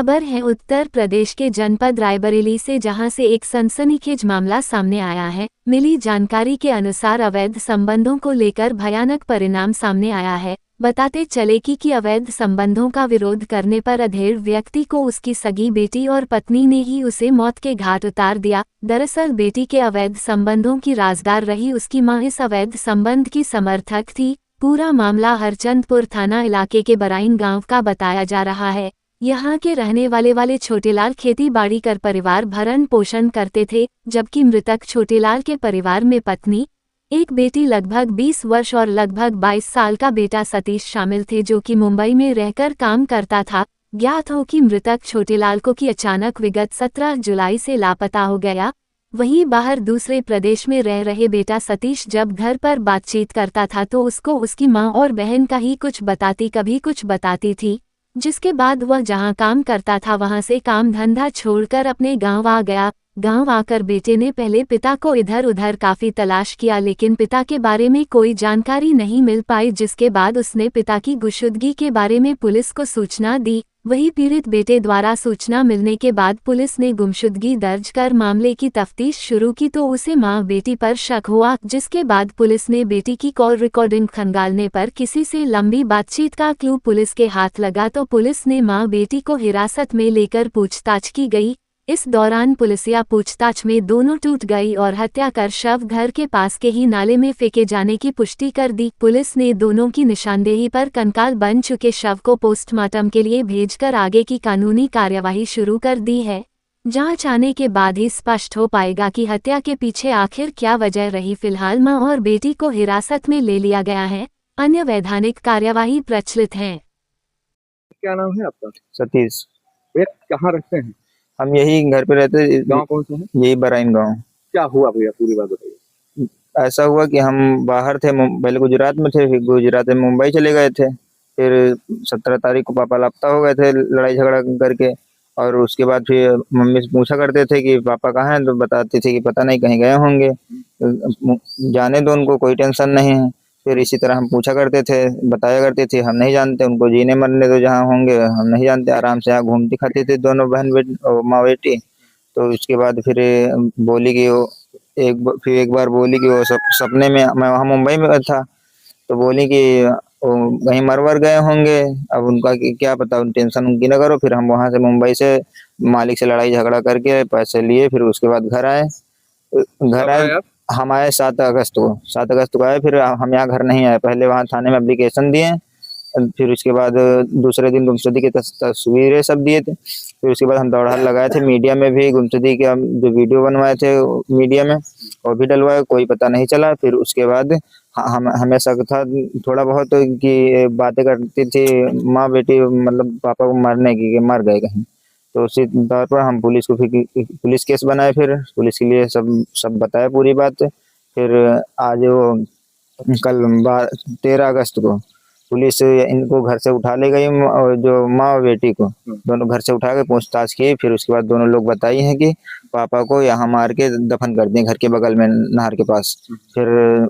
खबर है उत्तर प्रदेश के जनपद रायबरेली से, जहां से एक सनसनीखेज मामला सामने आया है। मिली जानकारी के अनुसार अवैध संबंधों को लेकर भयानक परिणाम सामने आया है। बताते चले कि अवैध संबंधों का विरोध करने पर अधेड़ व्यक्ति को उसकी सगी बेटी और पत्नी ने ही उसे मौत के घाट उतार दिया। दरअसल बेटी के अवैध संबंधों की राजदार रही उसकी मां इस अवैध संबंध की समर्थक थी। पूरा मामला हरचंदपुर थाना इलाके के बराइन गांव का बताया जा रहा है। यहाँ के रहने वाले छोटेलाल खेती बाड़ी कर परिवार भरण पोषण करते थे, जबकि मृतक छोटेलाल के परिवार में पत्नी, एक बेटी लगभग 20 वर्ष और लगभग 22 साल का बेटा सतीश शामिल थे, जो कि मुंबई में रहकर काम करता था। ज्ञात हो कि मृतक छोटेलाल को की अचानक विगत 17 जुलाई से लापता हो गया। वहीं बाहर दूसरे प्रदेश में रह रहे बेटा सतीश जब घर पर बातचीत करता था तो उसको उसकी मां और बहन का ही कुछ बताती कभी कुछ बताती थी, जिसके बाद वह जहां काम करता था वहां से काम धंधा छोड़कर अपने गांव आ गया। गांव आकर बेटे ने पहले पिता को इधर उधर काफी तलाश किया, लेकिन पिता के बारे में कोई जानकारी नहीं मिल पाई, जिसके बाद उसने पिता की गुमशुदगी के बारे में पुलिस को सूचना दी। वहीं पीड़ित बेटे द्वारा सूचना मिलने के बाद पुलिस ने गुमशुदगी दर्ज कर मामले की तफ्तीश शुरू की तो उसे मां बेटी पर शक हुआ, जिसके बाद पुलिस ने बेटी की कॉल रिकॉर्डिंग खंगालने पर किसी से लंबी बातचीत का क्लू पुलिस के हाथ लगा तो पुलिस ने मां बेटी को हिरासत में लेकर पूछताछ की गई। इस दौरान पुलिसिया पूछताछ में दोनों टूट गई और हत्या कर शव घर के पास के ही नाले में फेंके जाने की पुष्टि कर दी। पुलिस ने दोनों की निशानदेही पर कंकाल बन चुके शव को पोस्टमार्टम के लिए भेजकर आगे की कानूनी कार्यवाही शुरू कर दी है। जांच आने के बाद ही स्पष्ट हो पाएगा कि हत्या के पीछे आखिर क्या वजह रही। फिलहाल मां और बेटी को हिरासत में ले लिया गया है, अन्य वैधानिक कार्यवाही प्रचलित है। क्या नाम है आपका? सतीश। भैया कहाँ रहते हैं? हम यही घर पे रहते। गांव कौन सा है? यही बराइन गांव। क्या हुआ भैया, पूरी बात बताइए। ऐसा हुआ कि हम बाहर थे, पहले गुजरात में थे, फिर गुजरात में मुंबई चले गए थे। फिर 17 तारीख को पापा लापता हो गए थे लड़ाई झगड़ा करके। और उसके बाद फिर मम्मी से पूछा करते थे कि पापा कहाँ हैं, तो बताते थे कि पता नहीं कहीं गए होंगे, जाने दो उनको, कोई टेंशन नहीं है। फिर इसी तरह हम पूछा करते थे, बताया करते थे हम नहीं जानते, उनको जीने मरने दो जहाँ होंगे, हम नहीं जानते। आराम से यहाँ घूमती खाती थी दोनों बहन बेटी और माँ बेटी। तो उसके बाद फिर बोली कि वो फिर एक बार बोली कि वो सपने में, मैं वहाँ मुंबई में था, तो बोली कि वो कहीं मरवर गए होंगे। अब उनका क्या पता, टेंशन उनकी ना करो। फिर हम वहाँ से मुंबई से मालिक से लड़ाई झगड़ा करके पैसे लिए, फिर उसके बाद घर आए। हम आए 7 अगस्त को। 7 अगस्त को आए, फिर हम यहाँ घर नहीं आए, पहले वहाँ थाने में एप्लीकेशन दिए। फिर उसके बाद दूसरे दिन गुमशुदगी की तस्वीरें सब दिए थे। फिर उसके बाद हम दौड़ लगाए थे मीडिया में भी, गुमशुदगी के हम जो वीडियो बनवाए थे मीडिया में वो भी डलवाए, कोई पता नहीं चला। फिर उसके बाद हमें शक था थोड़ा बहुत कि बातें करती थी माँ बेटी, मतलब पापा को मारने की, मर गए कहीं। तो उसी तौर पर हम पुलिस को फिर पुलिस केस बनाए, फिर पुलिस के लिए सब बताया पूरी बात। फिर आज वो कल 13 अगस्त को पुलिस इनको घर से उठा ले गई, और जो माँ और बेटी को दोनों घर से उठा के पूछताछ की। फिर उसके बाद दोनों लोग बताई हैं कि पापा को यहाँ मार के दफन कर दिए घर के बगल में नहर के पास। फिर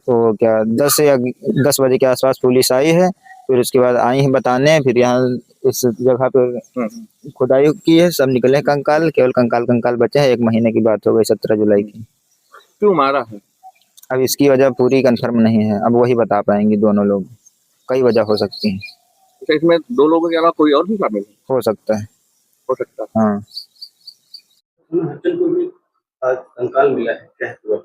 वो क्या 10 बजे के आसपास पुलिस आई है। फिर उसके बाद आई है बताने, फिर यहाँ इस जगह पे खुदाई की है, सब निकले कंकाल, केवल कंकाल बचे हैं। 1 महीने की बात हो गई, 17 जुलाई की। क्यों मारा है? अब इसकी वजह पूरी कंफर्म नहीं है, अब वही बता पाएंगे दोनों लोग, कई वजह हो सकती है। अच्छा, इसमें 2 लोगों के अलावा कोई और भी शामिल है? हो सकता है। हो सकता है। हाँ। कंकाल मिला है, क्या हुआ?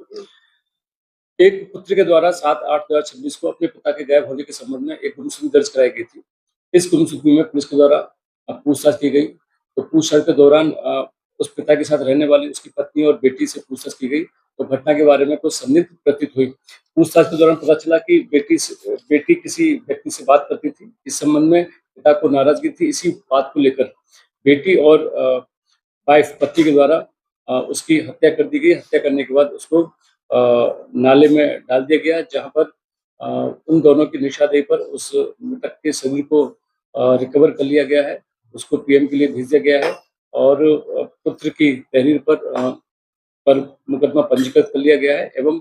एक पुत्र के द्वारा 7/8/2026 को अपने पिता के गायब होने के संबंध में एक गुमशुदगी दर्ज कराई गई थी। इस गुमशुदगी में पुलिस के द्वारा पूछताछ की गई। तो पूछताछ के दौरान उस पिता के साथ रहने वाली उसकी पत्नी और बेटी से पूछताछ की गई, तो घटना के बारे में कुछ संदिग्ध प्रतीत हुई। पूछताछ के दौरान पता चला कि बेटी किसी व्यक्ति से बात करती थी। इस संबंध में पिता को नाराजगी थी। इसी बात को लेकर बेटी और वाइफ पति के द्वारा उसकी हत्या कर दी गई। हत्या करने के बाद उसको नाले में डाल दिया गया, जहां पर उन दोनों की निशानदेही पर उस मृतक के शरीर को रिकवर कर लिया गया है। उसको पीएम के लिए भेज दिया गया है और पुत्र की तहरीर पर मुकदमा पंजीकृत कर लिया गया है एवं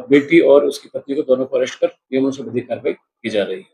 बेटी और उसकी पत्नी को दोनों को अरेस्ट कर नियमों से बड़ी कार्रवाई की जा रही है।